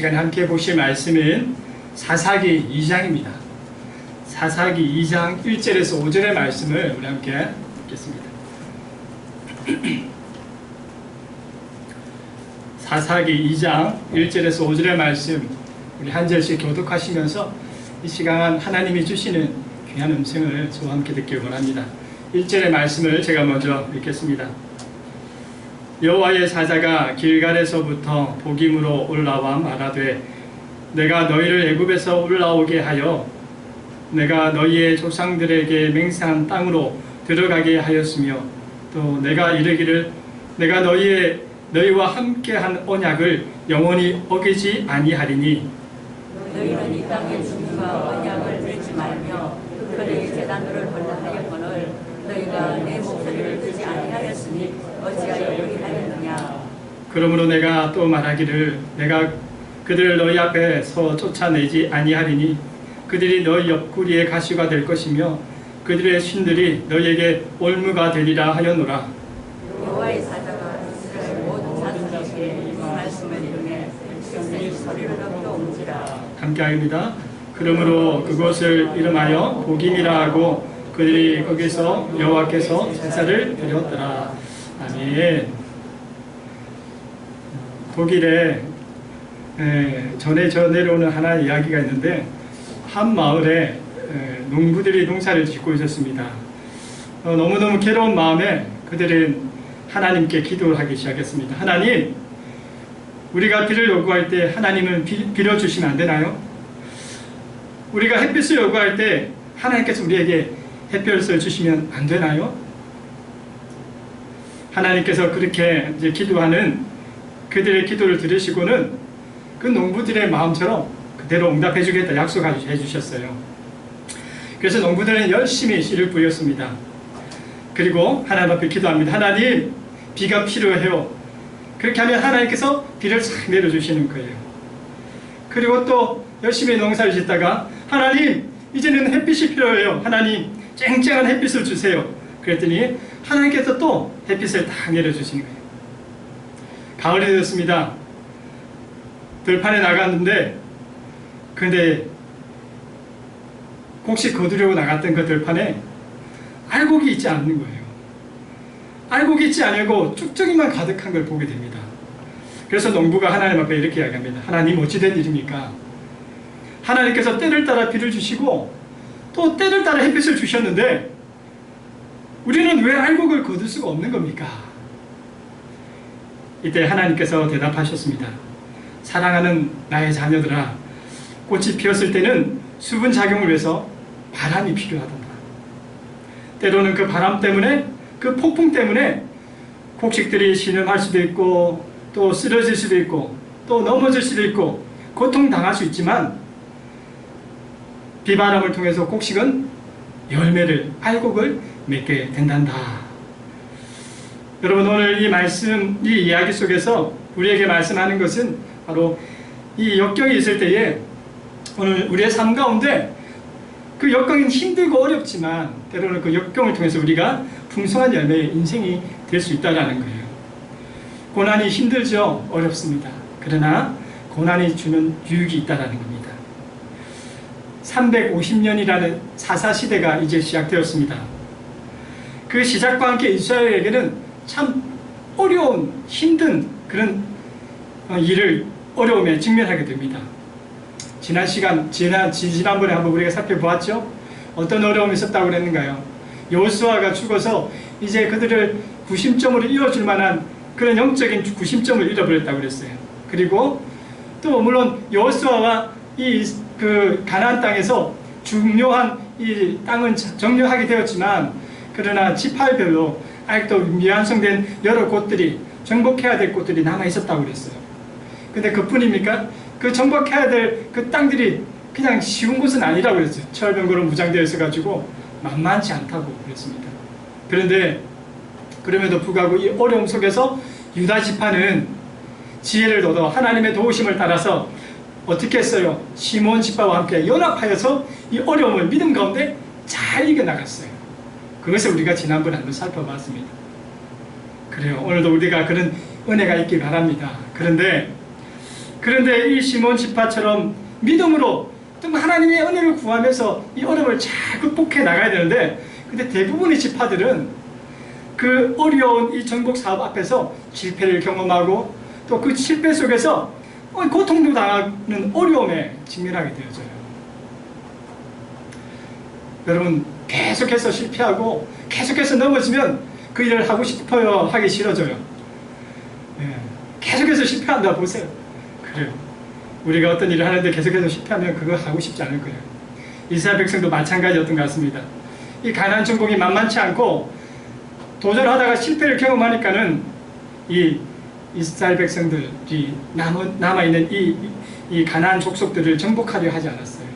시간에 함께 보실 말씀은 사사기 2장입니다. 사사기 2장 1절에서 5절의 말씀을 우리 함께 읽겠습니다. 사사기 2장 1절에서 5절의 말씀 우리 한 절씩 교독하시면서 이 시간 하나님이 주시는 귀한 음성을 저와 함께 듣길 원합니다. 1절의 말씀을 제가 먼저 읽겠습니다. 여호와의 사자가 길갈에서부터 복임으로 올라와 말하되 내가 너희를 애굽에서 올라오게 하여 내가 너희의 조상들에게 맹세한 땅으로 들어가게 하였으며 또 내가 이르기를 내가 너희와 함께한 언약을 영원히 어기지 아니하리니 너희는 이 땅의 중과 언약을 맺지 말며 그들의 제단들을 번성하였거늘 너희가 내 목소리를 듣지 아니하였으니 어찌하여 그리하였느냐. 그러므로 내가 또 말하기를 내가 그들을 너희 앞에서 쫓아내지 아니하리니 그들이 너희 옆구리의 가시가 될 것이며 그들의 신들이 너희에게 올무가 되리라 하였노라. 여호와의 사자가 이스라엘 모든 자손에게 이 말씀을 이르매 백성이 소리를 높여온지라. 함께합니다. 그러므로 그곳을 이름하여 복임이라 하고 그들이 거기서 여호와께서 제사를 드렸더라. 아멘. 독일에 전에 내려오는 하나의 이야기가 있는데 한 마을에 농부들이 농사를 짓고 있었습니다. 너무너무 괴로운 마음에 그들은 하나님께 기도를 하기 시작했습니다. 하나님, 우리가 비를 요구할 때 하나님은 빌어주시면 안 되나요? 우리가 햇빛을 요구할 때 하나님께서 우리에게 햇볕을 주시면 안 되나요? 하나님께서 그렇게 이제 기도하는 그들의 기도를 들으시고는 그 농부들의 마음처럼 그대로 응답해 주겠다 약속해 주셨어요. 그래서 농부들은 열심히 씨를 뿌렸습니다. 그리고 하나님 앞에 기도합니다. 하나님, 비가 필요해요. 그렇게 하면 하나님께서 비를 싹 내려주시는 거예요. 그리고 또 열심히 농사를 짓다가 하나님, 이제는 햇빛이 필요해요. 하나님, 쨍쨍한 햇빛을 주세요. 그랬더니 하나님께서 또 햇빛을 다 내려주시는 거예요. 가을이 되었습니다. 들판에 나갔는데 근데 곡식 거두려고 나갔던 그 들판에 알곡이 있지 않는 거예요. 알곡이 있지 않고 쭉쭉이만 가득한 걸 보게 됩니다. 그래서 농부가 하나님 앞에 이렇게 이야기합니다. 하나님, 어찌된 일입니까? 하나님께서 때를 따라 비를 주시고 또 때를 따라 햇빛을 주셨는데 우리는 왜 알곡을 거둘 수가 없는 겁니까? 이때 하나님께서 대답하셨습니다. 사랑하는 나의 자녀들아, 꽃이 피었을 때는 수분 작용을 위해서 바람이 필요하단다. 때로는 그 바람 때문에, 그 폭풍 때문에 곡식들이 신음할 수도 있고 또 쓰러질 수도 있고 또 넘어질 수도 있고 고통당할 수 있지만 비바람을 통해서 곡식은 열매를, 알곡을 맺게 된단다. 여러분, 오늘 이 말씀, 이 이야기 속에서 우리에게 말씀하는 것은 바로 이 역경이 있을 때에 오늘 우리의 삶 가운데 그 역경은 힘들고 어렵지만 때로는 그 역경을 통해서 우리가 풍성한 열매의 인생이 될 수 있다는 거예요. 고난이 힘들죠? 어렵습니다. 그러나 고난이 주는 유익이 있다는 겁니다. 350년이라는 사사시대가 이제 시작되었습니다. 그 시작과 함께 이스라엘에게는 참 어려운, 힘든 그런 어려움에 직면하게 됩니다. 지난번에 한번 우리가 살펴보았죠? 어떤 어려움이 있었다고 그랬는가요? 여호수아가 죽어서 이제 그들을 구심점으로 이어줄 만한 그런 영적인 구심점을 잃어버렸다고 그랬어요. 그리고 또 물론 여호수아와 그 가나안 땅에서 중요한 이 땅은 정리하게 되었지만 그러나 지파별로 아직도 미완성된 여러 곳들이 정복해야 될 곳들이 남아 있었다고 그랬어요. 근데 그뿐입니까? 그 정복해야 될 그 땅들이 그냥 쉬운 곳은 아니라고 그랬어요. 철병거로 무장되어 있어가지고 만만치 않다고 그랬습니다. 그런데 그럼에도 불구하고 이 어려움 속에서 유다 지파는 지혜를 얻어 하나님의 도우심을 따라서 어떻게 했어요? 시몬 지파와 함께 연합하여서 이 어려움을 믿음 가운데 잘 이겨나갔어요. 그것을 우리가 지난번에 한번 살펴봤습니다. 그래요. 오늘도 우리가 그런 은혜가 있길 바랍니다. 그런데 그런데 이 시몬 지파처럼 믿음으로 좀 하나님의 은혜를 구하면서 이 어려움을 잘 극복해 나가야 되는데, 근데 대부분의 지파들은 그 어려운 이 정복 사업 앞에서 실패를 경험하고 또 그 실패 속에서 고통도 당하는 어려움에 직면하게 되어져요. 여러분, 계속해서 실패하고 계속해서 넘어지면 그 일을 하고 싶어요? 하기 싫어져요? 예, 계속해서 실패한다 보세요. 그래요. 우리가 어떤 일을 하는데 계속해서 실패하면 그거 하고 싶지 않을 거예요. 이스라엘 백성도 마찬가지였던 것 같습니다. 이 가나안 정복이 만만치 않고 도전하다가 실패를 경험하니까는 이 이스라엘 백성들이 남아있는 이 가나안 족속들을 정복하려 하지 않았어요.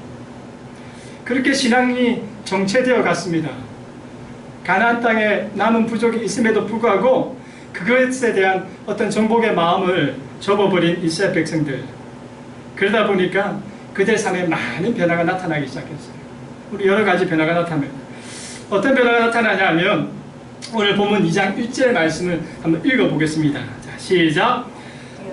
그렇게 신앙이 정체되어 갔습니다. 가나안 땅에 남은 부족이 있음에도 불구하고 그것에 대한 어떤 정복의 마음을 접어버린 이스라엘 백성들. 그러다 보니까 그들 삶에 많은 변화가 나타나기 시작했어요. 우리 여러 가지 변화가 나타납니다. 어떤 변화가 나타나냐 하면 오늘 본문 2장 1절 말씀을 한번 읽어보겠습니다. 자, 시작.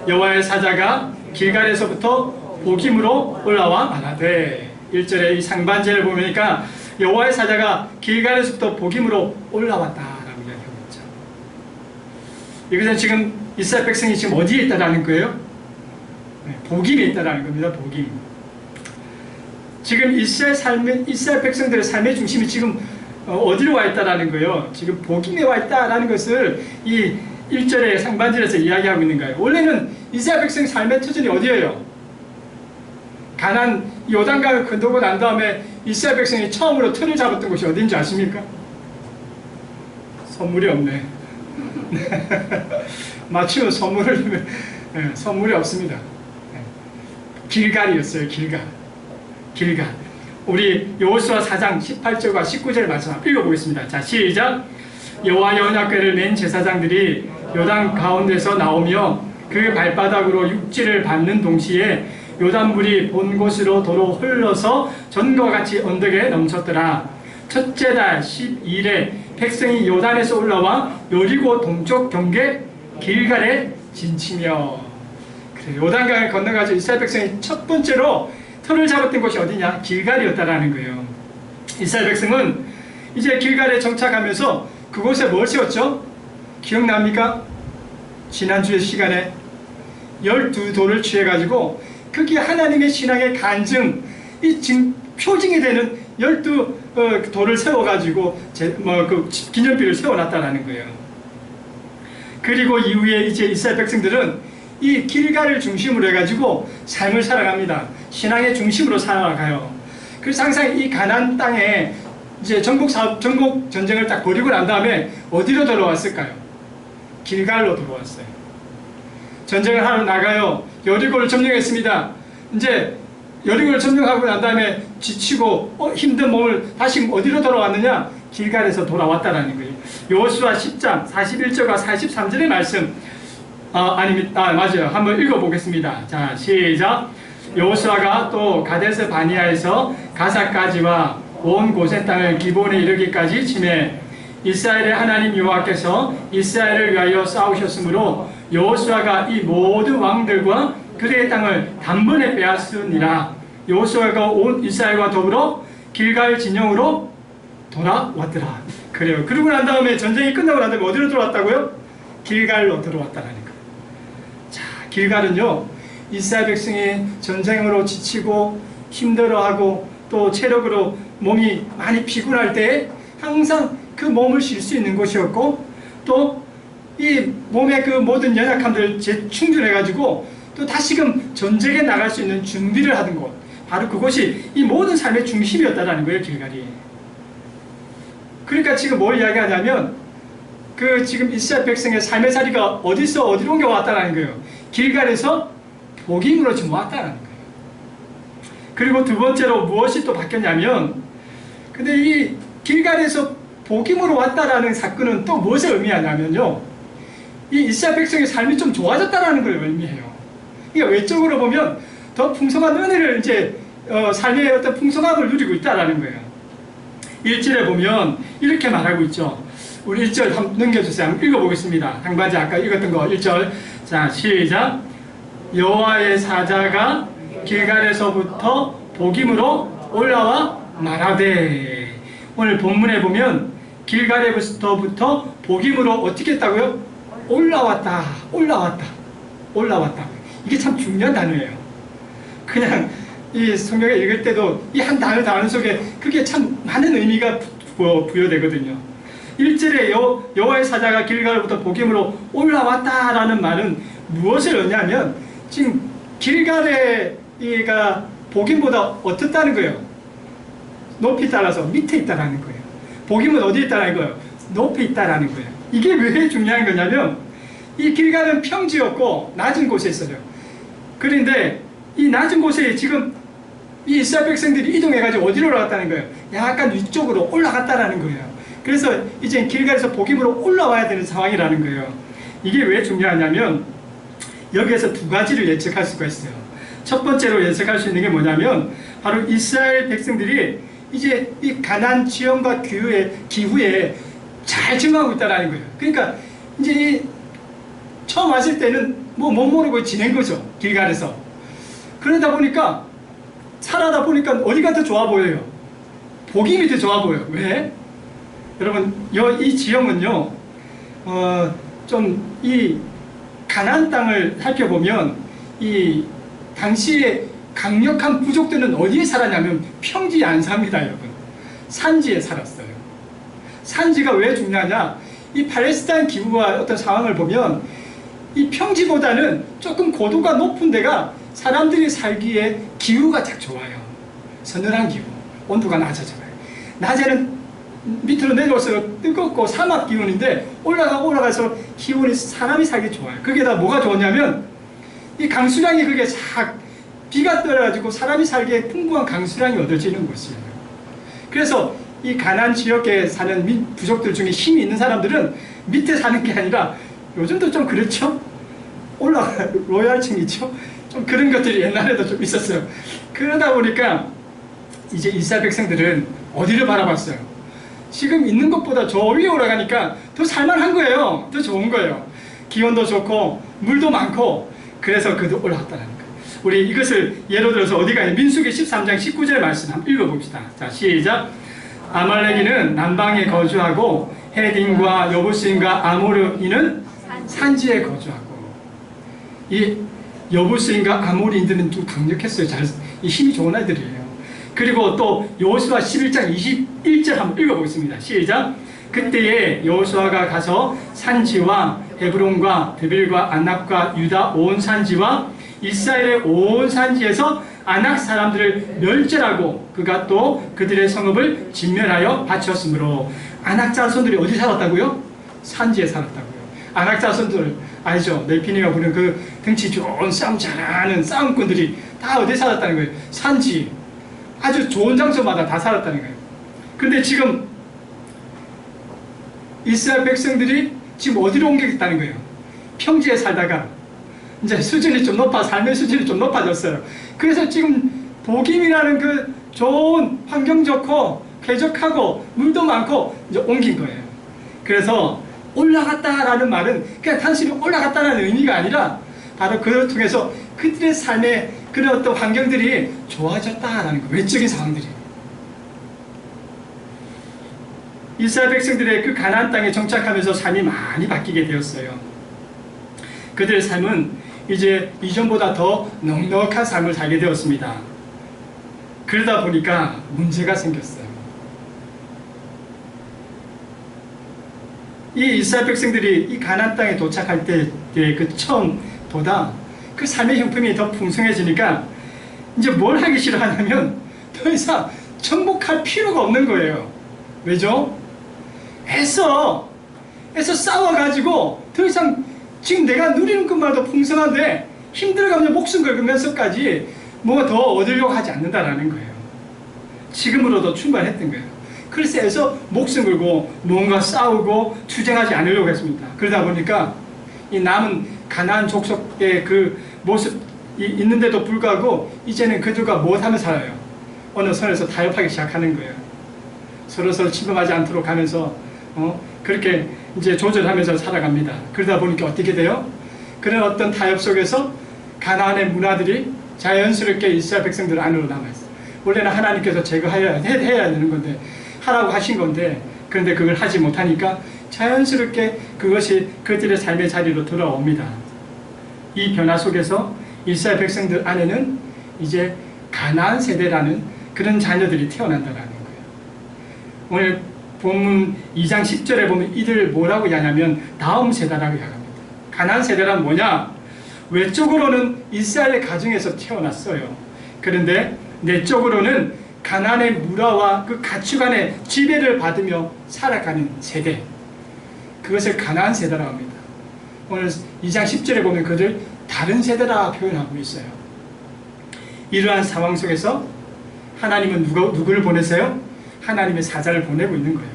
여호와의 사자가 길갈에서부터 복임으로 올라와 말하되. 1절의 이 상반절을 보니까 여호와의 사자가 길갈에서부터 복임으로 올라왔다라고 이야기하고 있죠. 이것은 지금 이스라엘 백성이 지금 어디에 있다라는 거예요? 복임에 있다라는 겁니다. 복임. 지금 이스라엘 백성들의 삶의 중심이 지금 어디로 와 있다라는 거예요? 지금 복임에 와 있다라는 것을 이 1절의 상반절에서 이야기하고 있는 거예요. 원래는 이스라엘 백성 삶의 터전이 어디예요? 가나안 요단강을 건너고 난 다음에 이스라엘 백성이 처음으로 틀을 잡았던 곳이 어딘지 아십니까? 선물이 없네. 맞추면 선물이 없습니다. 길갈이었어요. 길갈. 우리 여호수아 4장 18절과 19절 말씀 읽어보겠습니다. 자, 시작. 여호와 언약궤를 맨 제사장들이 요단 가운데서 나오며 그 발바닥으로 육지를 밟는 동시에 요단물이 본 곳으로 도로 흘러서 전과 같이 언덕에 넘쳤더라. 첫째 달 12일에 백성이 요단에서 올라와 여리고 동쪽 경계 길갈에 진치며. 그래, 요단강을 건너가지고 이스라엘 백성이 첫 번째로 터를 잡았던 곳이 어디냐? 길갈이었다라는 거예요. 이스라엘 백성은 이제 길갈에 정착하면서 그곳에 뭘 세웠죠? 기억납니까? 지난주의 시간에 12돌을 취해가지고 그게 하나님의 신앙의 간증, 이 지금 표징이 되는 12돌을 세워가지고 그 기념비를 세워놨다라는 거예요. 그리고 이후에 이제 이스라엘 백성들은 이 길갈을 중심으로 해가지고 삶을 살아갑니다. 신앙의 중심으로 살아가요. 그래서 항상 이 가나안 땅에 이제 정복 전쟁을 딱 벌이고 난 다음에 어디로 돌아왔을까요? 길갈로 돌아왔어요. 전쟁을 하러 나가요. 여리고를 점령했습니다. 이제 여리고를 점령하고 난 다음에 지치고 힘든 몸을 다시 어디로 돌아왔느냐? 길갈에서 돌아왔다라는 거예요. 여호수아 10장 41절과 43절의 말씀. 맞아요. 한번 읽어보겠습니다. 자, 시작. 여호수아가 또 가데스 바니아에서 가사까지와 온 고센 땅을 기본에 이르기까지 치매 이스라엘의 하나님 여호와께서 이스라엘을 위하여 싸우셨으므로 여호수아가 이 모든 왕들과 그의 땅을 단번에 빼앗으니라. 여호수아가 온 이스라엘과 더불어 길갈 진영으로 돌아왔더라. 그래요. 그러고 난 다음에 전쟁이 끝나고 난 다음에 어디로 돌아왔다고요? 길갈로 들어왔다는 거예요. 자, 길갈은요, 이스라엘 백성이 전쟁으로 지치고 힘들어하고 또 체력으로 몸이 많이 피곤할 때 항상 그 몸을 쉴 수 있는 곳이었고, 또 이 몸의 그 모든 연약함들을 재충전해가지고 또 다시금 전쟁에 나갈 수 있는 준비를 하던 곳, 바로 그곳이 이 모든 삶의 중심이었다라는 거예요, 길갈이. 그러니까 지금 뭘 이야기하냐면 그 지금 이스라엘 백성의 삶의 자리가 어디서 어디로 옮겨왔다라는 거예요. 길갈에서 복임으로 지금 왔다라는 거예요. 그리고 두 번째로 무엇이 또 바뀌었냐면, 근데 이 길갈에서 복임으로 왔다라는 사건은 또 무엇을 의미하냐면요, 이 이스라엘 백성의 삶이 좀 좋아졌다라는 걸 의미해요. 그러니까 외적으로 보면 더 풍성한 은혜를 이제 삶의 어떤 풍성함을 누리고 있다라는 거예요. 1절에 보면 이렇게 말하고 있죠. 우리 1절 한번 넘겨주세요. 한번 읽어보겠습니다. 상반절 아까 읽었던 거 1절. 자, 시작. 여호와의 사자가 길갈에서부터 복임으로 올라와 말하되. 오늘 본문에 보면 길갈에서부터 복임으로 어떻게 했다고요? 올라왔다, 올라왔다, 올라왔다. 이게 참 중요한 단어예요. 그냥 이 성경에 읽을 때도 이 한 단어 속에 그게 참 많은 의미가 부여되거든요. 1절에 여호와의 사자가 길갈부터 복임으로 올라왔다라는 말은 무엇을 의미하면 지금 길갈에가 복임보다 어떻다는 거예요? 높이 따라서 밑에 있다라는 거예요. 복임은 어디에 있다라는 거예요? 높이 있다라는 거예요. 이게 왜 중요한 거냐면 이 길갈은 평지였고 낮은 곳에 있어요. 그런데 이 낮은 곳에 지금 이 이스라엘 백성들이 이동해가지고 어디로 올라갔다는 거예요? 약간 위쪽으로 올라갔다라는 거예요. 그래서 이제 길갈에서 복임으로 올라와야 되는 상황이라는 거예요. 이게 왜 중요하냐면 여기에서 두 가지를 예측할 수가 있어요. 첫 번째로 예측할 수 있는 게 뭐냐면 바로 이스라엘 백성들이 이제 이 가나안 지형과 기후에 잘 적응하고 있다는 거예요. 그러니까 이제 처음 왔을 때는 뭐 못 모르고 지낸 거죠. 길갈에서. 그러다 보니까 살아다 보니까 어디가 더 좋아 보여요? 복임이 더 좋아 보여요. 왜? 여러분 이 지형은요 좀 이 가나안 땅을 살펴보면 이 당시에 강력한 부족들은 어디에 살았냐면 평지에 안 삽니다. 여러분 산지에 살았어요. 산지가 왜 중요하냐, 이 팔레스타인 기후와 어떤 상황을 보면 이 평지보다는 조금 고도가 높은 데가 사람들이 살기에 기후가 딱 좋아요. 서늘한 기후, 온도가 낮아져요. 낮에는 밑으로 내려올수록 뜨겁고 사막 기온인데 올라가서 기온이 사람이 살기 좋아요. 그게 다 뭐가 좋냐면 이 강수량이 그게 싹 비가 떨어가지고 사람이 살기에 풍부한 강수량이 얻어지는 곳이에요. 그래서 이 가나안 지역에 사는 부족들 중에 힘이 있는 사람들은 밑에 사는 게 아니라 요즘도 좀 그렇죠? 로얄층 있죠? 좀 그런 것들이 옛날에도 좀 있었어요. 그러다 보니까 이제 이스라엘 백성들은 어디를 바라봤어요? 지금 있는 것보다 저 위에 올라가니까 더 살만한 거예요. 더 좋은 거예요. 기온도 좋고 물도 많고. 그래서 그도 올라갔다는 거예요. 우리 이것을 예로 들어서 어디가 민수기 13장 19절 말씀 한번 읽어봅시다. 자, 시작. 아말렉인은 남방에 거주하고 헤딘과 여부스인과 아모르인은 산지에 거주하고. 이 여부스인과 아모리인들은 좀 강력했어요. 이 힘이 좋은 아이들이에요. 그리고 또 여호수아 11장 21절 한번 읽어보겠습니다. 시작. 그때에 여호수아가 가서 산지와 헤브론과 데빌과 안락과 유다 온 산지와 이스라엘의 온 산지에서 아낙 사람들을 멸절하고 그가 또 그들의 성읍을 진멸하여 바쳤으므로. 아낙 자손들이 어디 살았다고요? 산지에 살았다고요. 아낙 자손들 알죠? 넬피니가 부르는 그 등치 좋은 싸움 잘하는 싸움꾼들이 다 어디 살았다는 거예요? 산지. 아주 좋은 장소마다 다 살았다는 거예요. 근데 지금 이스라엘 백성들이 지금 어디로 옮기겠다는 거예요? 평지에 살다가 이제 수준이 좀 삶의 수준이 좀 높아졌어요. 그래서 지금 복임이라는 그 좋은 환경 좋고 쾌적하고 물도 많고 이제 옮긴 거예요. 그래서 올라갔다라는 말은 그냥 단순히 올라갔다는 의미가 아니라 바로 그걸 통해서 그들의 삶의 그런 어떤 환경들이 좋아졌다라는 거예요. 외적인 상황들이. 이스라엘 백성들의 그 가나안 땅에 정착하면서 삶이 많이 바뀌게 되었어요. 그들의 삶은 이제 이전보다 더 넉넉한 삶을 살게 되었습니다. 그러다 보니까 문제가 생겼어요. 이 이스라엘 백성들이 이 가나안 땅에 도착할 때의 그 처음보다 그 삶의 형편이 더 풍성해지니까 이제 뭘 하기 싫어하냐면 더 이상 정복할 필요가 없는 거예요. 왜죠? 애써 싸워가지고 더 이상 지금 내가 누리는 것만도 풍성한데 힘들어가면서 목숨 걸면서까지 뭐가 더 얻으려고 하지 않는다라는 거예요. 지금으로도 충분했던 거예요. 그래서 애써 목숨 걸고 뭔가 싸우고 투쟁하지 않으려고 했습니다. 그러다 보니까 이 남은 가나안 족속의 그 모습이 있는데도 불구하고 이제는 그들과 무엇하며 살아요? 어느 선에서 타협하기 시작하는 거예요. 서로 침범하지 않도록 하면서 그렇게 이제 조절하면서 살아갑니다. 그러다 보니까 어떻게 돼요? 그런 어떤 타협 속에서 가나안의 문화들이 자연스럽게 이스라엘 백성들 안으로 남아있어요. 원래는 하나님께서 제거해야 되는 건데, 하라고 하신 건데, 그런데 그걸 하지 못하니까 자연스럽게 그것이 그들의 삶의 자리로 돌아옵니다. 이 변화 속에서 이스라엘 백성들 안에는 이제 가나안 세대라는 그런 자녀들이 태어난다는 거예요. 오늘 본문 2장 10절에 보면 이들 뭐라고 이야기하냐면 다음 세대라고 이야기합니다. 가나안 세대란 뭐냐? 외적으로는 이스라엘의 가정에서 태어났어요. 그런데 내적으로는 가나안의 문화와 그 가치관의 지배를 받으며 살아가는 세대, 그것을 가나안 세대라고 합니다. 오늘 2장 10절에 보면 그들 다른 세대라 표현하고 있어요. 이러한 상황 속에서 하나님은 누구를 보내세요? 하나님의 사자를 보내고 있는 거예요.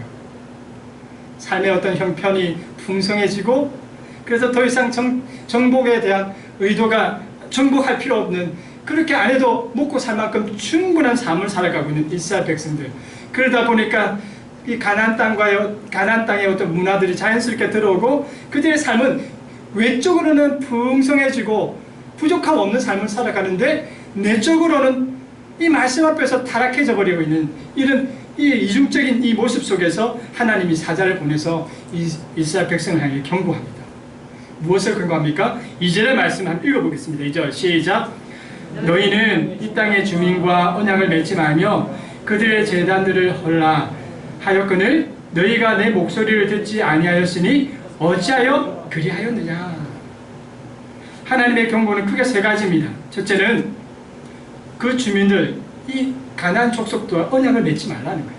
삶의 어떤 형편이 풍성해지고, 그래서 더 이상 정복에 대한 의도가 정복할 필요 없는, 그렇게 안 해도 먹고 살 만큼 충분한 삶을 살아가고 있는 이스라엘 백성들. 그러다 보니까 이 가나안 땅의 어떤 문화들이 자연스럽게 들어오고, 그들의 삶은 외적으로는 풍성해지고 부족함 없는 삶을 살아가는데, 내적으로는 이 말씀 앞에서 타락해져 버리고 있는 이런 이 이중적인 이 모습 속에서 하나님이 사자를 보내서 이스라엘 백성을 향해 경고합니다. 무엇을 경고합니까? 2절의 말씀 한번 읽어보겠습니다. 2절 시작. 너희는 이 땅의 주민과 언약을 맺지 말며 그들의 제단들을 헐라 하였거늘 너희가 내 목소리를 듣지 아니하였으니 어찌하여 그리하였느냐. 하나님의 경고는 크게 세 가지입니다. 첫째는 그 주민들, 이 가나안 족속과 언약을 맺지 말라는 거예요.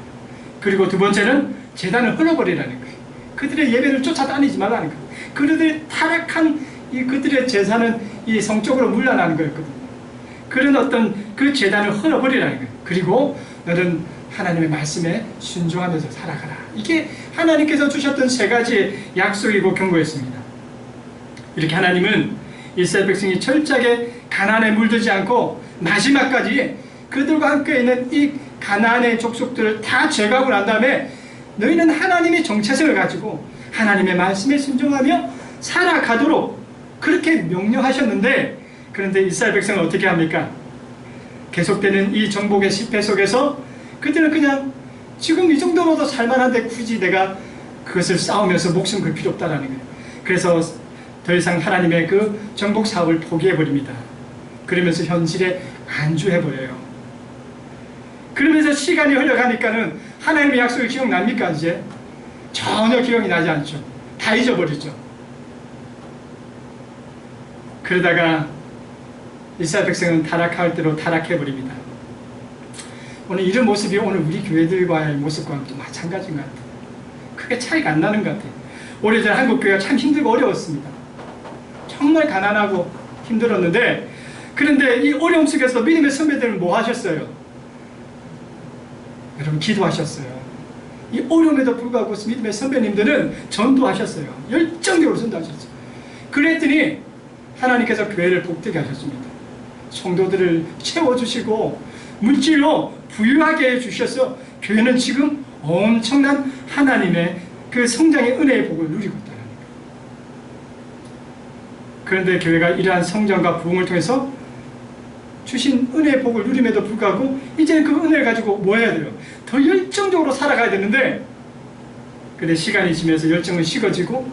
그리고 두 번째는 제단을 헐어버리라는 거예요. 그들의 예배를 쫓아다니지 말라는 거예요. 그들의 타락한 그들의 제사는 이 성적으로 물러나는 거였거든요. 그런 어떤 그 제단을 헐어버리라는 거예요. 그리고 너는 하나님의 말씀에 순종하면서 살아가라. 이게 하나님께서 주셨던 세 가지의 약속이고 경고였습니다. 이렇게 하나님은 이스라엘 백성이 철저하게 가나안에 물들지 않고 마지막까지 그들과 함께 있는 이 가나안의 족속들을 다 제거하고 난 다음에 너희는 하나님의 정체성을 가지고 하나님의 말씀에 순종하며 살아가도록 그렇게 명령하셨는데, 그런데 이스라엘 백성은 어떻게 합니까? 계속되는 이 정복의 실패 속에서 그들은 그냥 지금 이 정도로도 살만한데 굳이 내가 그것을 싸우면서 목숨 걸 필요 없다라는 거예요. 그래서 더 이상 하나님의 그 정복 사업을 포기해버립니다. 그러면서 현실에 안주해버려요. 그러면서 시간이 흘러가니까는 하나님의 약속이 기억납니까? 이제 전혀 기억이 나지 않죠. 다 잊어버리죠. 그러다가 이스라엘 백성은 타락할 대로 타락해버립니다. 오늘 이런 모습이 오늘 우리 교회들과의 모습과 또 마찬가지인 것 같아요. 크게 차이가 안 나는 것 같아요. 오래전 한국 교회가 참 힘들고 어려웠습니다. 정말 가난하고 힘들었는데, 그런데 이 어려움 속에서 믿음의 선배들은 뭐 하셨어요? 여러분 기도하셨어요. 이 어려움에도 불구하고 믿음의 선배님들은 전도하셨어요. 열정적으로 전도하셨어요. 그랬더니 하나님께서 교회를 복되게 하셨습니다. 성도들을 채워주시고 물질로 부유하게 해주셔서 교회는 지금 엄청난 하나님의 그 성장의 은혜의 복을 누리고 있다는 거예요. 그런데 교회가 이러한 성장과 부흥을 통해서 주신 은혜의 복을 누림에도 불구하고 이제는 그 은혜를 가지고 뭐 해야 돼요? 더 열정적으로 살아가야 되는데, 근데 시간이 지면서 열정은 식어지고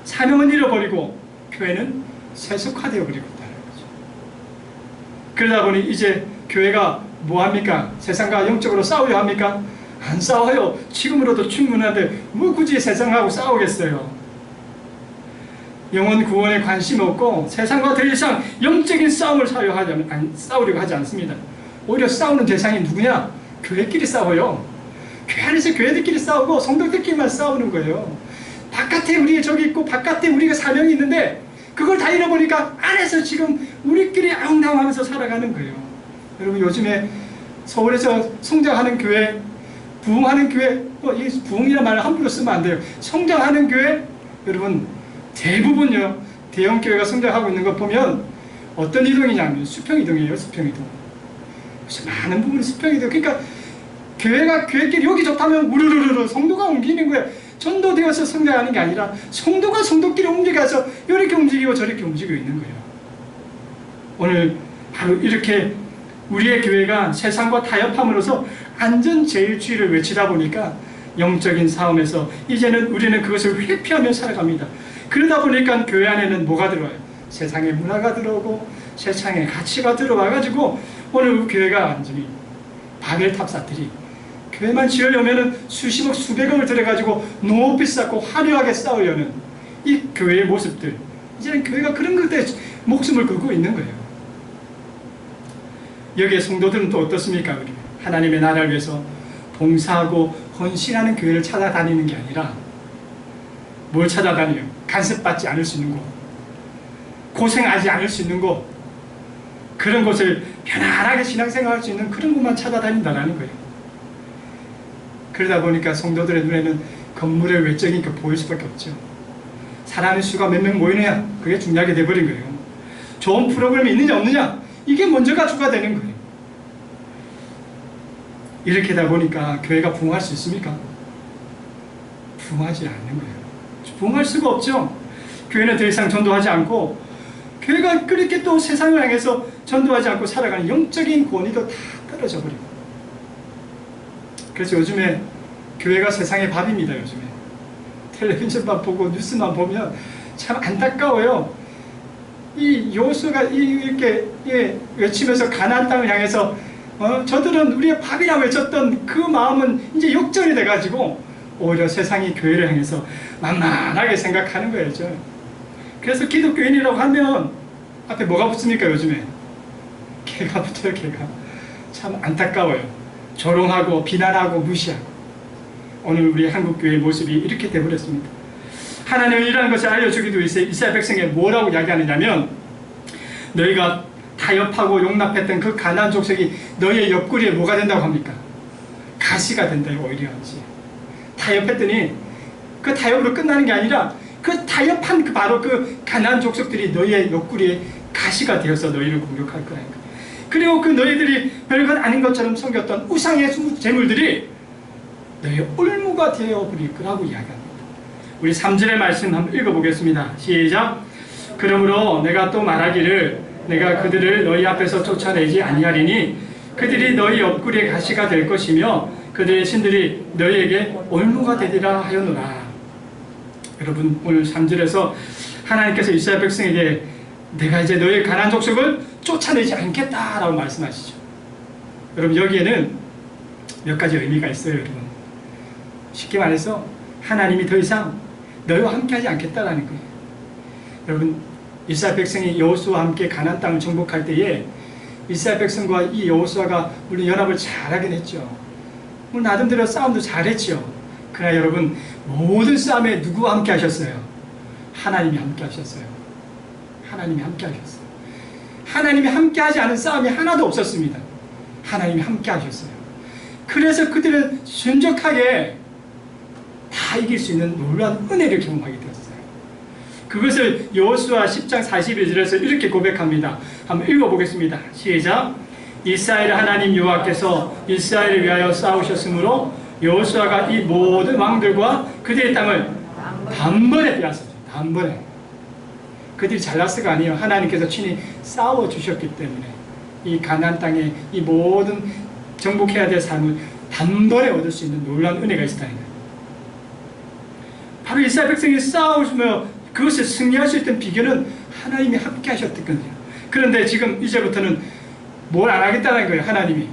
사명은 잃어버리고 교회는 세속화되어 버리고 있다는 거죠. 그러다 보니 이제 교회가 뭐합니까? 세상과 영적으로 싸우려 합니까? 안 싸워요. 지금으로도 충분한데 뭐 굳이 세상하고 싸우겠어요? 영혼 구원에 관심 없고 세상과 더 이상 영적인 싸움을 싸우려고 하지 않습니다. 오히려 싸우는 대상이 누구냐? 교회끼리 싸워요. 교회 안에서 교회들끼리 싸우고 성도들끼리만 싸우는 거예요. 바깥에 우리 저기 있고 바깥에 우리가 사명이 있는데 그걸 다 잃어버리니까 안에서 지금 우리끼리 아웅다웅하면서 살아가는 거예요. 여러분 요즘에 서울에서 성장하는 교회, 부흥하는 교회, 이 부흥이라는 말을 함부로 쓰면 안 돼요. 성장하는 교회, 여러분 대부분요 대형 교회가 성장하고 있는 것 보면 어떤 이동이냐면 수평이동이에요. 수평이동. 많은 부분이 수평이동. 그러니까 교회가 교회끼리 여기 좋다면 우르르르 성도가 옮기는 거예요. 전도되어서 성장하는 게 아니라 성도가 성도끼리 움직여서 이렇게 움직이고 저렇게 움직이고 있는 거예요. 오늘 바로 이렇게 우리의 교회가 세상과 타협함으로써 안전제일주의를 외치다 보니까 영적인 싸움에서 이제는 우리는 그것을 회피하며 살아갑니다. 그러다 보니까 교회 안에는 뭐가 들어와요? 세상의 문화가 들어오고 세상의 가치가 들어와가지고 오늘 교회가 완전히 바벨탑사들이 교회만 지으려면 수십억 수백억을 들여가지고 높이 쌓고 화려하게 싸우려는 이 교회의 모습들, 이제는 교회가 그런 것에 목숨을 걸고 있는 거예요. 여기에 성도들은 또 어떻습니까? 하나님의 나라를 위해서 봉사하고 헌신하는 교회를 찾아다니는 게 아니라 뭘 찾아다녀요? 간섭받지 않을 수 있는 곳, 고생하지 않을 수 있는 곳, 그런 곳을 편안하게 신앙생활할 수 있는 그런 곳만 찾아다닌다는 거예요. 그러다 보니까 성도들의 눈에는 건물의 외적인 게 보일 수밖에 없죠. 사람의 수가 몇 명 모이느냐, 그게 중요하게 돼버린 거예요. 좋은 프로그램이 있느냐 없느냐, 이게 먼저가 주가 되는 거예요. 이렇게 되다 보니까 교회가 부흥할 수 있습니까? 부흥하지 않는 거예요. 부흥할 수가 없죠. 교회는 더 이상 전도하지 않고, 교회가 그렇게 또 세상을 향해서 전도하지 않고 살아가는 영적인 권위도 다 떨어져 버리고. 그래서 요즘에 교회가 세상의 밥입니다. 요즘에 텔레비전만 보고 뉴스만 보면 참 안타까워요. 이 여호수아가 이렇게 외치면서 가나안 땅을 향해서 저들은 우리의 밥이라고 외쳤던 그 마음은 이제 역전이 돼가지고 오히려 세상이 교회를 향해서 만만하게 생각하는 거예요. 그래서 기독교인이라고 하면 앞에 뭐가 붙습니까? 요즘에 개가 붙어요. 개가. 참 안타까워요. 조롱하고 비난하고 무시하고. 오늘 우리 한국교회의 모습이 이렇게 되어버렸습니다. 하나님은 이러한 것을 알려주기도 위해서 이스라엘 백성에게 뭐라고 이야기하느냐면, 너희가 타협하고 용납했던 그 가나안 족속이 너희의 옆구리에 뭐가 된다고 합니까? 가시가 된다요. 오히려 타협했더니 그 타협으로 끝나는 게 아니라 그 타협한 바로 그 가나안 족속들이 너희의 옆구리에 가시가 되어서 너희를 공격할 거라니까. 그리고 그 너희들이 별것 아닌 것처럼 섬겼던 우상의 제물들이 너희의 올무가 되어버릴 거라고 이야기합니다. 우리 3절의 말씀 한번 읽어보겠습니다. 시작. 그러므로 내가 또 말하기를 내가 그들을 너희 앞에서 쫓아내지 아니하리니 그들이 너희 옆구리에 가시가 될 것이며 그들의 신들이 너희에게 올무가 되리라 하였노라. 여러분, 오늘 3절에서 하나님께서 이스라엘 백성에게 내가 이제 너희 가나안 족속을 쫓아내지 않겠다라고 말씀하시죠. 여러분, 여기에는 몇 가지 의미가 있어요. 여러분, 쉽게 말해서 하나님이 더 이상 너희와 함께하지 않겠다라는 거예요. 여러분, 이스라엘 백성이 여호수아와 함께 가나안 땅을 정복할 때에 이스라엘 백성과 이 여호수아가 물론 연합을 잘하긴 했죠. 물론 나름대로 싸움도 잘했죠. 그러나 여러분, 모든 싸움에 누구와 함께 하셨어요? 하나님이 함께 하셨어요. 하나님이 함께 하셨어요. 하나님이 함께 하지 않은 싸움이 하나도 없었습니다. 하나님이 함께 하셨어요. 그래서 그들은 순적하게 다 이길 수 있는 놀라운 은혜를 경험하게 되었어요. 그것을 여호수아 10장 41절에서 이렇게 고백합니다. 한번 읽어보겠습니다. 시작. 이스라엘 하나님 여호와께서 이스라엘을 위하여 싸우셨으므로 여호수아가 이 모든 왕들과 그들의 땅을 단번에 빼앗았죠. 단번에. 그들이 잘났어가 아니에요. 하나님께서 친히 싸워주셨기 때문에 이 가나안 땅에 이 모든 정복해야 될 삶을 단번에 얻을 수 있는 놀라운 은혜가 있었다는 거예요. 바로 이스라엘 백성이 싸우며 그것을 승리할 수 있던 비결은 하나님이 함께 하셨거든요. 그런데 지금 이제부터는 뭘 안 하겠다는 거예요. 하나님이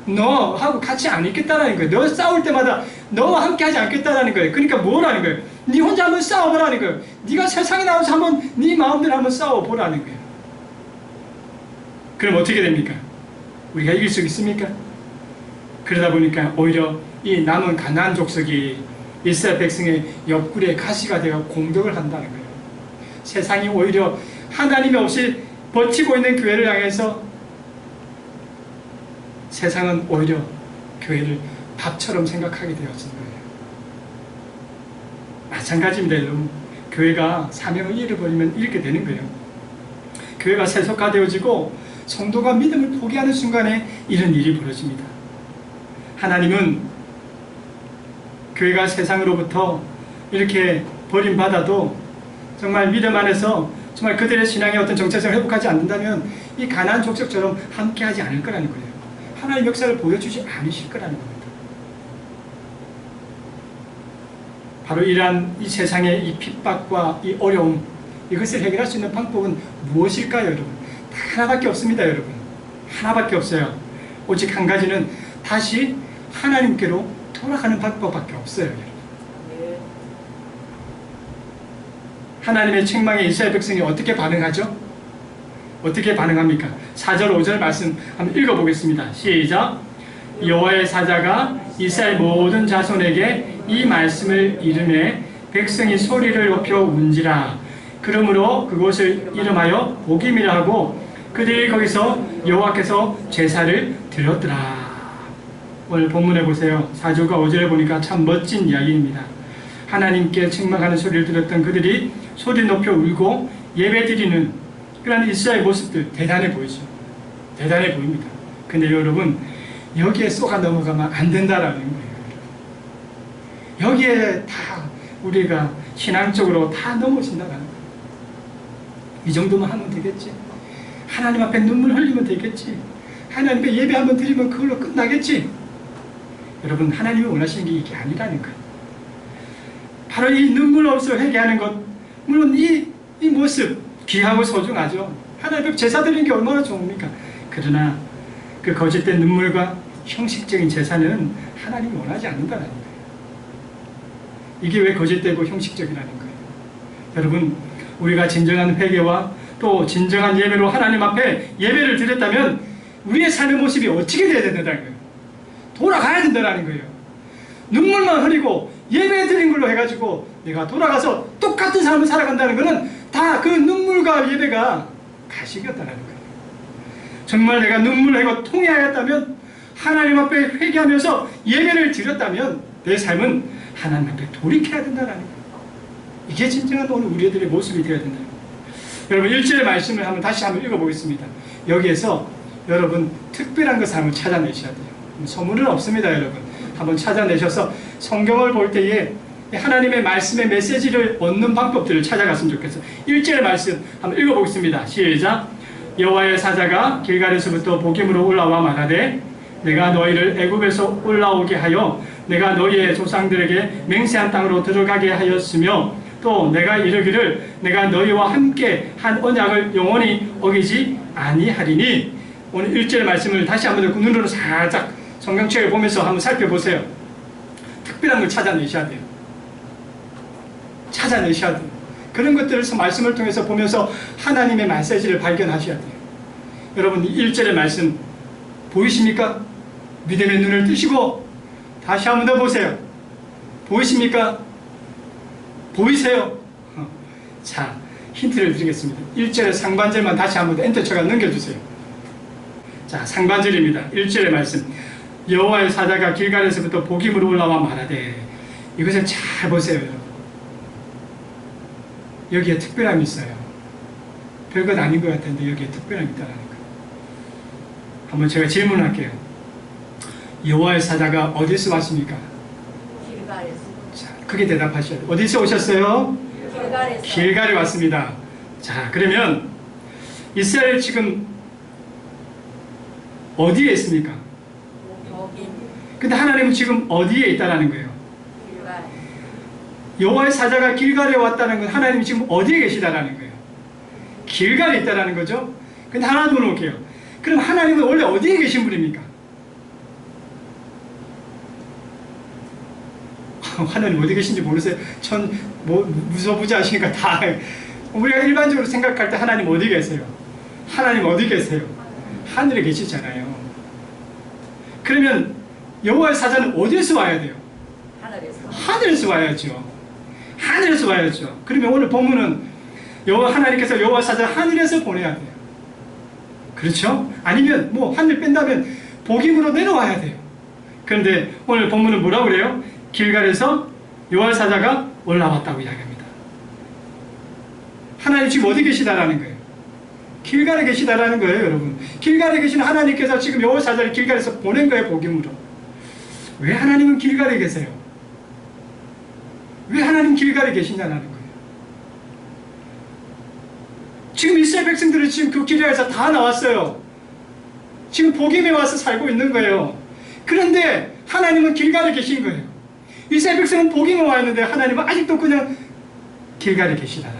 너하고 같이 안 있겠다는 거예요. 너 싸울 때마다 너와 함께 하지 않겠다는 거예요. 그러니까 뭘 하는 거예요? 네 혼자 한번 싸워보라는 거예요. 네가 세상에 나와서 한번 네 마음대로 한번 싸워보라는 거예요. 그럼 어떻게 됩니까? 우리가 이길 수 있습니까? 그러다 보니까 오히려 이 남은 가나안 족속이 이스라엘 백성의 옆구리에 가시가 되어 공격을 한다는 거예요. 세상이 오히려 하나님이 없이 버티고 있는 교회를 향해서 세상은 오히려 교회를 밥처럼 생각하게 되어진 거예요. 마찬가지입니다. 여러분, 교회가 사명을 잃어버리면 이렇게 되는 거예요. 교회가 세속화되어지고 성도가 믿음을 포기하는 순간에 이런 일이 벌어집니다. 하나님은 교회가 세상으로부터 이렇게 버림받아도 정말 믿음 안에서 정말 그들의 신앙의 어떤 정체성을 회복하지 않는다면 이 가나안 족속처럼 함께하지 않을 거라는 거예요. 하나님의 역사를 보여주지 않으실 거라는 겁니다. 바로 이러한 이 세상의 이 핍박과 이 어려움, 이것을 해결할 수 있는 방법은 무엇일까요, 여러분? 다 하나밖에 없습니다, 여러분. 하나밖에 없어요. 오직 한 가지는 다시 하나님께로 돌아가는 방법밖에 없어요, 여러분. 하나님의 책망에 이스라엘 백성이 어떻게 반응하죠? 어떻게 반응합니까? 4절 5절 말씀 한번 읽어보겠습니다. 시작. 여호와의 사자가 이스라엘 모든 자손에게 이 말씀을 이르매 백성이 소리를 높여 운지라. 그러므로 그곳을 이름하여 복임이라 하고 그들이 거기서 여호와께서 제사를 드렸더라. 오늘 본문에 보세요. 4절과 5절에 보니까 참 멋진 이야기입니다. 하나님께 책망하는 소리를 들었던 그들이 소리 높여 울고 예배드리는 그런 이스라엘 모습들 대단해 보이죠. 대단해 보입니다. 근데 여러분, 여기에 쏘가 넘어가면 안 된다라는 거예요. 여기에 다 우리가 신앙적으로 다 넘어진다라는 거예요. 이 정도만 하면 되겠지. 하나님 앞에 눈물 흘리면 되겠지. 하나님 앞에 예배 한번 드리면 그걸로 끝나겠지. 여러분, 하나님이 원하시는 게 이게 아니라는 거예요. 바로 이 눈물 없이 회개하는 것, 물론 이 모습 귀하고 소중하죠. 하나님 앞에 제사 드리는 게 얼마나 좋습니까? 그러나 그 거짓된 눈물과 형식적인 제사는 하나님이 원하지 않는다는 거예요. 이게 왜 거짓되고 형식적이라는 거예요. 여러분, 우리가 진정한 회개와 또 진정한 예배로 하나님 앞에 예배를 드렸다면 우리의 삶의 모습이 어떻게 돼야 된다는 거예요. 돌아가야 된다는 거예요. 눈물만 흐리고 예배 드린 걸로 해가지고 내가 돌아가서 똑같은 삶을 살아간다는 것은 다 그 눈물과 예배가 가식이었다는 거예요. 정말 내가 눈물을 흘리고 통회하였다면, 하나님 앞에 회개하면서 예배를 드렸다면 내 삶은 하나님 앞에 돌이켜야 된다는 거예요. 이게 진정한 오늘 우리들의 모습이 되어야 된다는 거예요. 여러분, 1절의 말씀을 다시 한번 읽어보겠습니다. 여기에서 여러분 특별한 것을 한번 찾아내셔야 돼요. 소문은 없습니다. 여러분, 한번 찾아내셔서 성경을 볼 때에 하나님의 말씀의 메시지를 얻는 방법들을 찾아갔으면 좋겠어요. 1절의 말씀 한번 읽어보겠습니다. 시작. 여호와의 사자가 길갈에서부터 복임으로 올라와 말하되 내가 너희를 애굽에서 올라오게 하여 내가 너희의 조상들에게 맹세한 땅으로 들어가게 하였으며 또 내가 이르기를 내가 너희와 함께 한 언약을 영원히 어기지 아니하리니. 오늘 1절 말씀을 다시 한번 눈으로 살짝 성경책을 보면서 한번 살펴보세요. 특별한 걸 찾아내셔야 돼요. 찾아내셔야 돼요. 그런 것들을 말씀을 통해서 보면서 하나님의 메시지를 발견하셔야 돼요. 여러분, 1절의 말씀 보이십니까? 믿음의 눈을 뜨시고 다시 한번 더 보세요. 보이십니까? 보이세요? 자, 힌트를 드리겠습니다. 1절의 상반절만 다시 한번 엔터 쳐가 넘겨주세요. 자, 상반절입니다. 1절의 말씀. 여호와의 사자가 길갈에서부터 복임으로 올라와 말하되. 이것을 잘 보세요, 여러분. 여기에 특별함이 있어요. 별것 아닌 것 같은데 여기에 특별함이 있다는 거예요. 한번 제가 질문할게요. 여호와의 사자가 어디서 왔습니까? 길갈에서. 자, 크게 대답하셔야 돼요. 어디서 오셨어요? 길갈에서. 길갈에 왔습니다. 자, 그러면 이스라엘 지금 어디에 있습니까? 복임. 근데 하나님은 지금 어디에 있다라는 거예요? 길갈. 여호와의 사자가 길갈에 왔다는 건 하나님이 지금 어디에 계시다라는 거예요. 길갈에 있다라는 거죠. 근데 하나 더 놓을게요. 그럼 하나님은 원래 어디에 계신 분입니까? 하나님 어디 계신지 모르세요? 무소부지하시니까 다 우리가 일반적으로 생각할 때 하나님 어디 계세요? 하나님 어디 계세요? 하늘에 계시잖아요. 그러면 여호와의 사자는 어디에서 와야 돼요? 하늘에서. 하늘에서 와야죠. 하늘에서 와야죠. 그러면 오늘 본문은 하나님께서 여호와 사자를 하늘에서 보내야 돼요. 그렇죠? 아니면 하늘 뺀다면 복임으로 내려와야 돼요. 그런데 오늘 본문은 뭐라고 그래요? 길갈에서 여호와 사자가 올라왔다고 이야기합니다. 하나님 지금 어디 계시다라는 거예요? 길갈에 계시다라는 거예요, 여러분. 길갈에 계신 하나님께서 지금 여호와 사자를 길갈에서 보낸 거예요, 복임으로. 왜 하나님은 길갈에 계세요? 왜 하나님 길갈에 계시냐는 거예요. 지금 이스라엘 백성들은 지금 그 길야에서 다 나왔어요. 지금 복임에 와서 살고 있는 거예요. 그런데 하나님은 길갈에 계신 거예요. 이스라엘 백성은 복임에 와 있는데 하나님은 아직도 그냥 길갈에 계시다는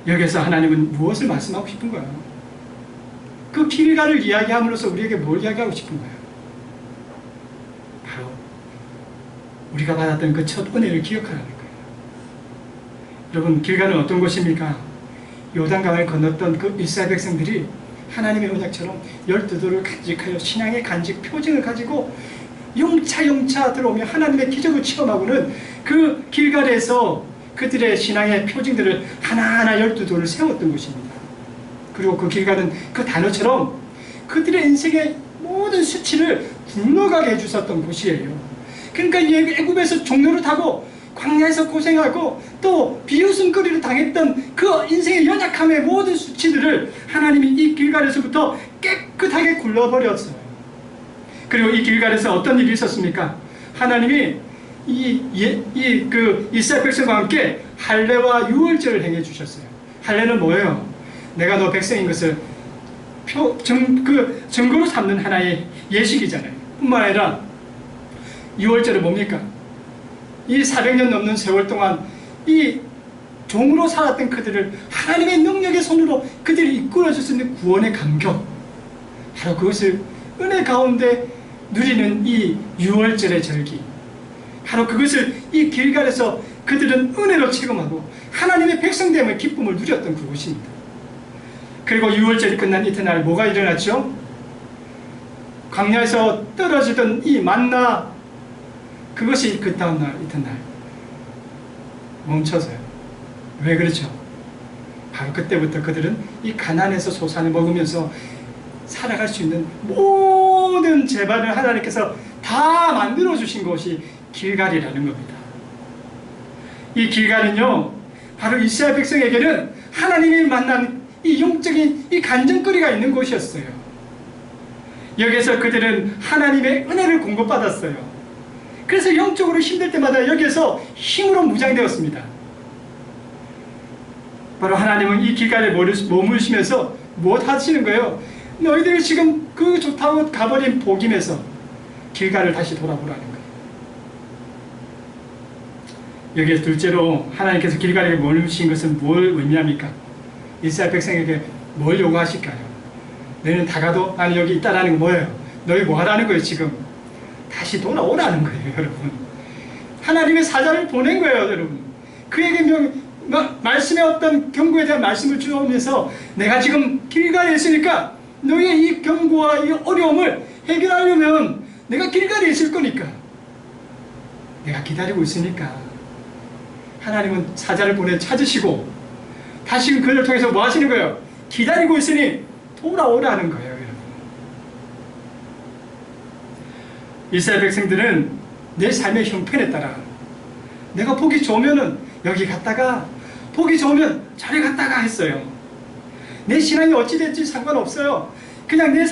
거예요. 여기서 하나님은 무엇을 말씀하고 싶은 거예요? 그 길갈을 이야기함으로써 우리에게 뭘 이야기하고 싶은 거예요? 바로 우리가 받았던 그 첫 은혜를 기억하라는 거예요. 여러분, 길갈은 어떤 곳입니까? 요단강을 건넜던 그 이스라엘 백성들이 하나님의 언약처럼 12돌을 간직하여 신앙의 간직 표징을 가지고 영차 들어오며 하나님의 기적을 체험하고는 그 길갈에서 그들의 신앙의 표징들을 하나하나 12돌을 세웠던 곳입니다. 그리고 그 길갈은 그 단어처럼 그들의 인생의 모든 수치를 굴러가게 해주셨던 곳이에요. 그러니까 애굽에서 종로를 타고 광야에서 고생하고 또 비웃음거리를 당했던 그 인생의 연약함의 모든 수치들을 하나님이 이 길갈에서부터 깨끗하게 굴러버렸어요. 그리고 이 길갈에서 어떤 일이 있었습니까? 하나님이 그 이스라엘 백성과 함께 할례와 유월절을 행해 주셨어요. 할례는 뭐예요? 내가 너 백성인 것을 증거로 삼는 하나의 예식이잖아요. 뿐만 아니라 유월절은 뭡니까? 이 400년 넘는 세월 동안 이 종으로 살았던 그들을 하나님의 능력의 손으로 그들이 이끌어줄 수 있는 구원의 감격, 바로 그것을 은혜 가운데 누리는 이 유월절의 절기, 바로 그것을 이 길갈에서 그들은 은혜로 체험하고 하나님의 백성됨의 기쁨을 누렸던 그곳입니다. 그리고 유월절이 끝난 이튿날 뭐가 일어났죠? 광야에서 떨어지던 이 만나, 그것이 그 다음날 이튿날 멈춰서요. 왜 그렇죠? 바로 그때부터 그들은 이 가나안에서 소산을 먹으면서 살아갈 수 있는 모든 제반을 하나님께서 다 만들어 주신 것이 길갈이라는 겁니다. 이 길갈은요, 바로 이스라엘 백성에게는 하나님이 만난 이 영적인 이 간증거리가 있는 곳이었어요. 여기에서 그들은 하나님의 은혜를 공급받았어요. 그래서 영적으로 힘들 때마다 여기에서 힘으로 무장되었습니다. 바로 하나님은 이 길갈에 머무르시면서 무엇 하시는 거예요? 너희들이 지금 그 좋다고 가버린 복임에서 길갈을 다시 돌아보라는 거예요. 여기에 둘째로 하나님께서 길갈에 머무르신 것은 뭘 의미합니까? 이스라엘 백성에게 뭘 요구하실까요? 너희는 다 가도 아니 여기 있다라는 건 뭐예요? 너희 뭐 하라는 거예요 지금? 다시 돌아오라는 거예요, 여러분. 하나님의 사자를 보낸 거예요, 여러분. 그에게 말씀의 어떤 경고에 대한 말씀을 주면서 내가 지금 길갈에 있으니까 너희의 이 경고와 이 어려움을 해결하려면 내가 길갈에 있을 거니까 내가 기다리고 있으니까 하나님은 사자를 보내 찾으시고 다시 그를 통해서 뭐 하시는 거예요? 기다리고 있으니 돌아오라는 거예요, 여러분. 이스라엘 백성들은 내 삶의 형편에 따라 내가 보기 좋으면은 여기 갔다가 보기 좋으면 저리 갔다가 했어요. 내 신앙이 어찌됐지 상관없어요. 그냥 내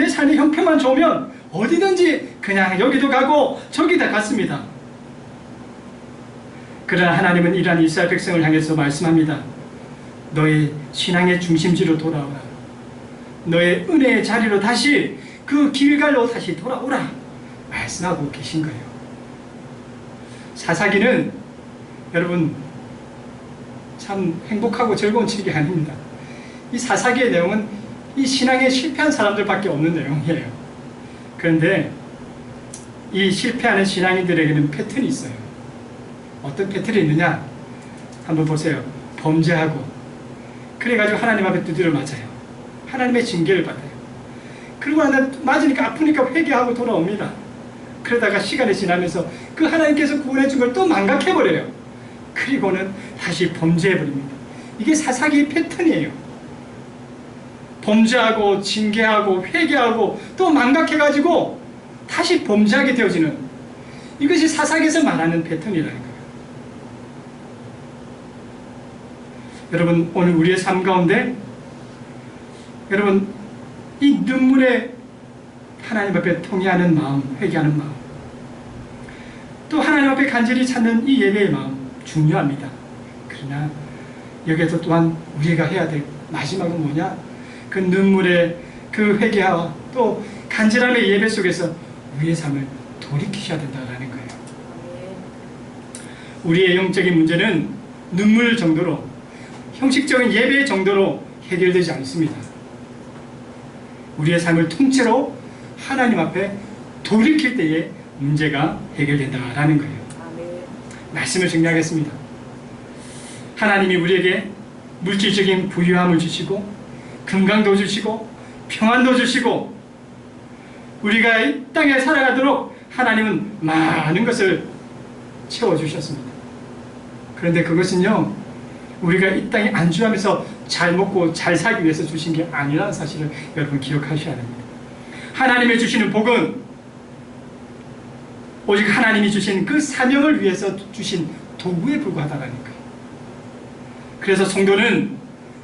삶의 형편만 좋으면 어디든지 그냥 여기도 가고 저기다 갔습니다. 그러나 하나님은 이러한 이스라엘 백성을 향해서 말씀합니다. 너의 신앙의 중심지로 돌아오라. 너의 은혜의 자리로 다시 그 길갈로 다시 돌아오라 말씀하고 계신 거예요. 사사기는 여러분 참 행복하고 즐거운 책이 아닙니다. 이 사사기의 내용은 이 신앙에 실패한 사람들밖에 없는 내용이에요. 그런데 이 실패하는 신앙인들에게는 패턴이 있어요. 어떤 패턴이 있느냐? 한번 보세요. 범죄하고 그래가지고 하나님 앞에 두드려 맞아요. 하나님의 징계를 받아요. 그리고 맞으니까 아프니까 회개하고 돌아옵니다. 그러다가 시간이 지나면서 그 하나님께서 구원해 준 걸 또 망각해버려요. 그리고는 다시 범죄해버립니다. 이게 사사기의 패턴이에요. 범죄하고 징계하고 회개하고 또 망각해가지고 다시 범죄하게 되어지는, 이것이 사사기에서 말하는 패턴이라는 거예요. 여러분, 오늘 우리의 삶 가운데 여러분 이 눈물에 하나님 앞에 통회하는 마음, 회개하는 마음, 또 하나님 앞에 간절히 찾는 이 예배의 마음 중요합니다. 그러나 여기에서 또한 우리가 해야 될 마지막은 뭐냐? 그 눈물의 그 회개와 또 간절함의 예배 속에서 우리의 삶을 돌이키셔야 된다는 거예요. 우리의 영적인 문제는 눈물 정도로, 형식적인 예배 정도로 해결되지 않습니다. 우리의 삶을 통째로 하나님 앞에 돌이킬 때에 문제가 해결된다라는 거예요. 말씀을 정리하겠습니다. 하나님이 우리에게 물질적인 부유함을 주시고 건강도 주시고 평안도 주시고 우리가 이 땅에 살아가도록 하나님은 많은 것을 채워주셨습니다. 그런데 그것은요, 우리가 이 땅에 안주하면서 잘 먹고 잘 살기 위해서 주신 게 아니라는 사실을 여러분 기억하셔야 됩니다. 하나님이 주시는 복은 오직 하나님이 주신 그 사명을 위해서 주신 도구에 불과하다는 거예요. 그래서 성도는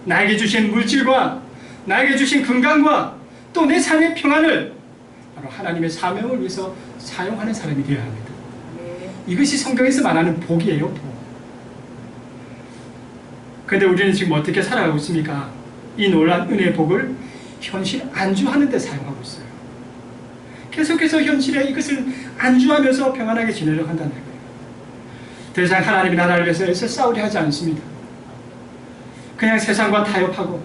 나에게 주신 물질과 나에게 주신 건강과 또 내 삶의 평안을 바로 하나님의 사명을 위해서 사용하는 사람이 되어야 합니다. 이것이 성경에서 말하는 복이에요. 복. 그런데 우리는 지금 어떻게 살아가고 있습니까? 이 놀라운 은혜의 복을 현실 안주하는 데 사용하고 있어요. 계속해서 현실에 이것을 안주하면서 평안하게 지내려고 한다는 거예요. 더 이상 하나님의 나라를 위해서 싸우려 하지 않습니다. 그냥 세상과 타협하고,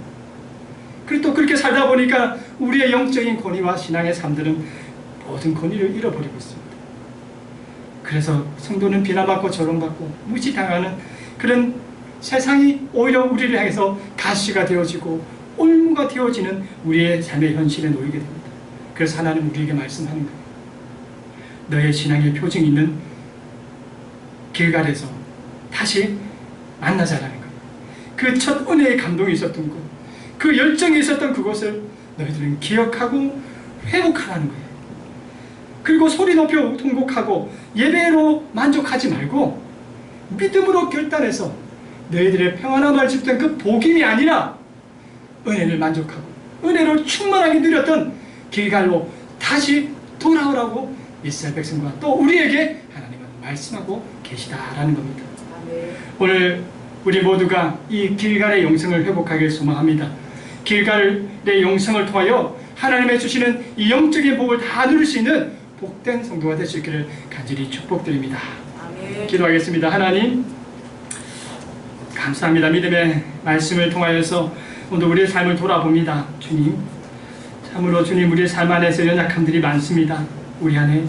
그리고 또 그렇게 살다 보니까 우리의 영적인 권위와 신앙의 삶들은 모든 권위를 잃어버리고 있습니다. 그래서 성도는 비난받고 조롱받고 무시당하는 그런 세상이 오히려 우리를 향해서 가시가 되어지고 올무가 되어지는 우리의 삶의 현실에 놓이게 됩니다. 그래서 하나님 우리에게 말씀하는 거예요. 너의 신앙의 표징이 있는 길갈에서 다시 만나자라는 거예요. 그 첫 은혜의 감동이 있었던 곳, 그 열정이 있었던 그곳을 너희들은 기억하고 회복하라는 거예요. 그리고 소리 높여 통곡하고 예배로 만족하지 말고 믿음으로 결단해서 너희들의 평안함을 집던 그 복임이 아니라 은혜를 만족하고 은혜로 충만하게 누렸던 길갈로 다시 돌아오라고 이스라엘 백성과 또 우리에게 하나님은 말씀하고 계시다라는 겁니다. 오늘 우리 모두가 이 길갈의 영성을 회복하길 소망합니다. 길갈의 영성을 통하여 하나님의 주시는 이 영적인 복을 다 누릴 수 있는 복된 성도가 될 수 있기를 간절히 축복드립니다. 아멘. 기도하겠습니다. 하나님 감사합니다. 믿음의 말씀을 통하여서 오늘 우리의 삶을 돌아봅니다. 주님, 참으로 주님 우리의 삶 안에서 연약함들이 많습니다. 우리 안에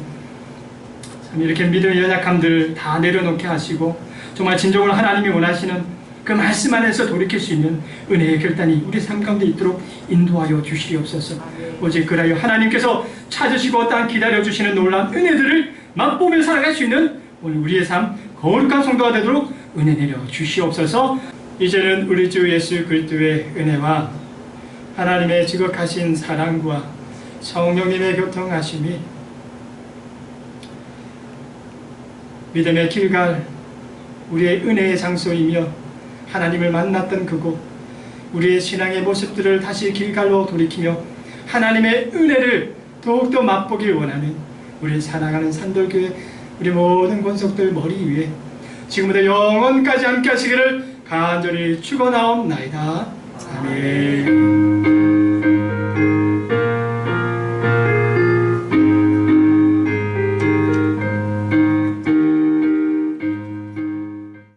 참 이렇게 믿음의 연약함들 다 내려놓게 하시고 정말 진정으로 하나님이 원하시는 그 말씀 안에서 돌이킬 수 있는 은혜의 결단이 우리 삶 가운데 있도록 인도하여 주시옵소서. 오직 그라여 하나님께서 찾으시고 땅 기다려주시는 놀라운 은혜들을 맛보며 살아갈 수 있는 오늘 우리의 삶 거룩한 성도가 되도록 은혜 내려 주시옵소서. 이제는 우리 주 예수 그리스도의 은혜와 하나님의 지극하신 사랑과 성령님의 교통하심이 믿음의 길갈 우리의 은혜의 장소이며 하나님을 만났던 그곳 우리의 신앙의 모습들을 다시 길갈로 돌이키며 하나님의 은혜를 더욱더 맛보길 원하는 우리 사랑하는 산돌교회 우리 모든 권속들 머리 위에 지금부터 영원까지 함께 하시기를 간절히 축원하옵나이다. 아멘.